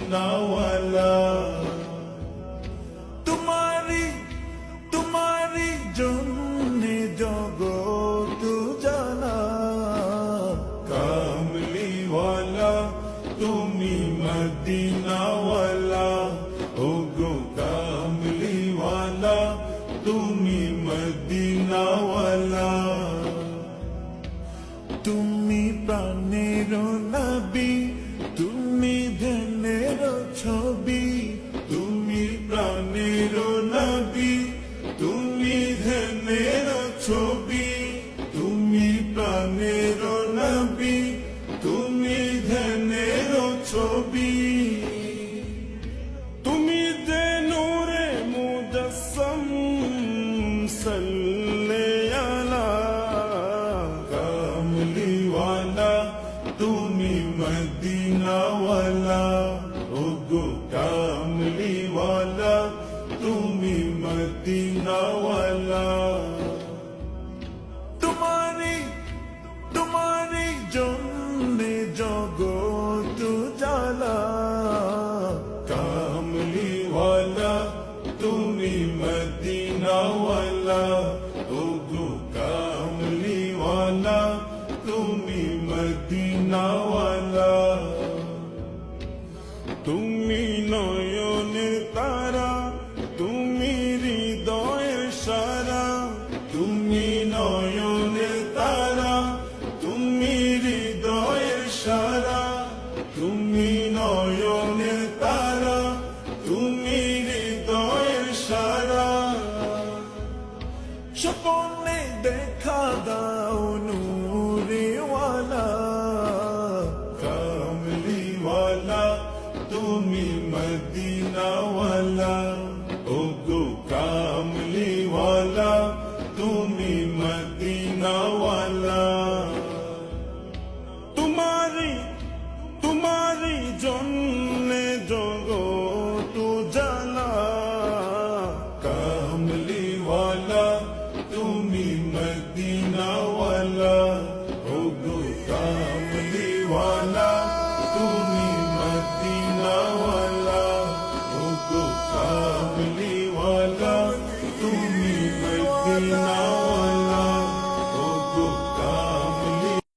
মদিনাওয়ালা তোমারি জন্যে জগত জানা কামলিওয়ালা তুমি মদিনাওয়ালা ওগো কামলিওয়ালা তুমি মদিনাওয়ালা তুমি প্রাণের নবী তুমি ধ্যানের ছবি তুমি প্রাণের নবী তুমি ধ্যানের ছবি তুমি প্রাণের নবী তুমি ধ্যানের ছবি তুমি যে নূরে মুজাসসাম সাল্লে আলা কামলিওয়ালা তুমি মদিনাওয়ালা ওগো কামলিওয়ালা তুমি মদিনাওয়ালা তোমারি জন্যে জগত জ্বালা কামলিওয়ালা তুমি মদিনাওয়ালা ওগো কামলিওয়ালা তুমি মদিনাওয়ালা তুমি নয়নের তারা তুমি হৃদয়ের সারা তুমি নয়নের তারা তুমি হৃদয়ের সারা তুমি নয়নের তারা তুমি হৃদয়ের সারা স্বপ্নে দেখা দাও নূরেওয়ালা কামলিওয়ালা তুমি মদিনাওয়ালা ওগো কামলিওয়ালা তুমি মদিনাওয়ালা তোমারি জন্যে জগত জ্বালা কামলিওয়ালা তুমি মদিনাওয়ালা ওগো কামলিওয়ালা তুমি